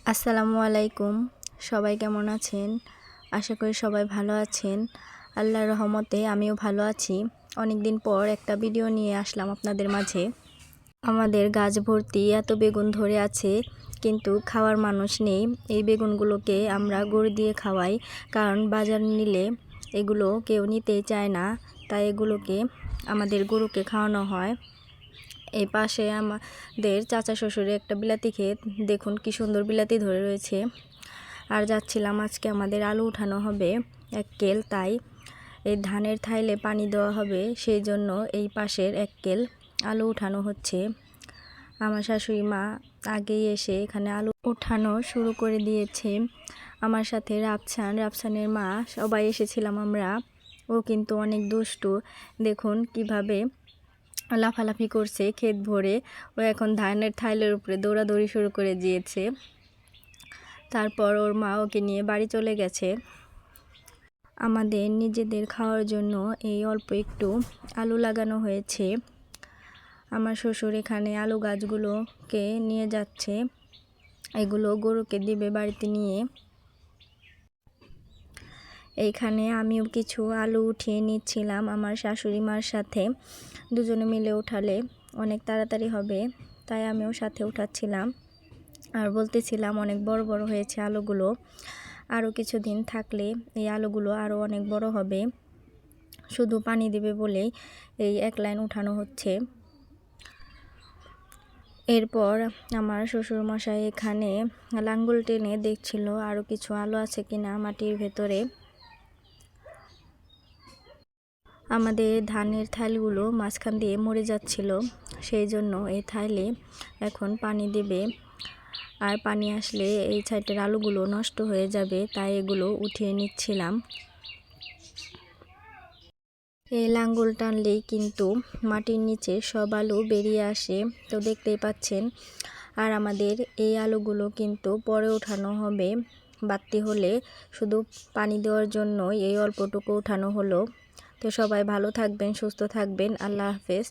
আসসালামু আলাইকুম। সবাই কেমন আছেন? আশা করি সবাই ভালো আছেন। আল্লাহর রহমতে আমিও ভালো আছি। অনেক দিন পর একটা ভিডিও নিয়ে আসলাম আপনাদের মাঝে। আমাদের গাছ ভর্তি এত বেগুন ধরে আছে, কিন্তু খাওয়ার মানুষ নেই। এই বেগুনগুলোকে আমরা গরু দিয়ে খাওয়াই, কারণ বাজার নিলে এগুলো কেউ নিতেই চায় না। তাই এগুলোকে আমাদের গরুকে খাওয়ানো হয়। এই পাশে আমাদের চাচা শ্বশুরের একটা বিলাতি ক্ষেত, দেখুন কি সুন্দর বিলাতি ধরে রয়েছে। আর যাচ্ছিলাম, আজকে আমাদের আলু উঠানো হবে 1 কেল, তাই এই ধানের থাইলে পানি দেওয়া হবে, সেই জন্য এই পাশের 1 কেল আলু উঠানো হচ্ছে। আমার শাশুড়ি মা আগেই এসে এখানে আলু উঠানো শুরু করে দিয়েছে। আমার সাথে রাফসানের মা সবাই এসেছিলাম আমরা। ও কিন্তু অনেক দুষ্টু, দেখুন কিভাবে লাফালাফি করছে ক্ষেত ভরে। ও এখন ধানের থাইলের উপরে দৌড়াদৌড়ি শুরু করে দিয়েছে। তারপর ওর মা ওকে নিয়ে বাড়ি চলে গেছে। আমাদের নিজেদের খাওয়ার জন্য এই অল্প একটু আলু লাগানো হয়েছে। আমার শ্বশুর এখানে আলু গাছগুলোকে নিয়ে যাচ্ছে, এগুলো গরুকে দিবে বাড়িতে নিয়ে। এইখানে আমিও কিছু আলু উঠিয়ে নিচ্ছিলাম আমার শাশুড়ি মার সাথে। দুজনে মিলে উঠালে অনেক তাড়াতাড়ি হবে, তাই আমিও সাথে উঠাচ্ছিলাম। আর বলতেছিলাম অনেক বড় বড় হয়েছে আলুগুলো, আরও কিছুদিন থাকলে এই আলুগুলো আরও অনেক বড় হবে। শুধু পানি দেবে বলেই এই 1 লাইন উঠানো হচ্ছে। এরপর আমার শ্বশুরমশাই এখানে লাঙ্গল টেনে দেখছিল আরও কিছু আলু আছে কিনা মাটির ভেতরে। আমাদের ধানের থাইলগুলো মাঝখান দিয়ে মরে যাচ্ছিল, সেই জন্য এই থাইলে এখন পানি দেবে। আর পানি আসলে এই সাইডের আলুগুলো নষ্ট হয়ে যাবে, তাই এগুলো উঠিয়ে নিচ্ছিলাম। এই লাঙ্গল টানলেই কিন্তু মাটির নিচে সব আলু বেরিয়ে আসে, তো দেখতেই পাচ্ছেন। আর আমাদের এই আলুগুলো কিন্তু পরে উঠানো হবে বাড়তি হলে, শুধু পানি দেওয়ার জন্যই এই অল্পটুকু উঠানো হলো। তো সবাই ভালো থাকবেন, সুস্থ থাকবেন। আল্লাহ হাফেজ।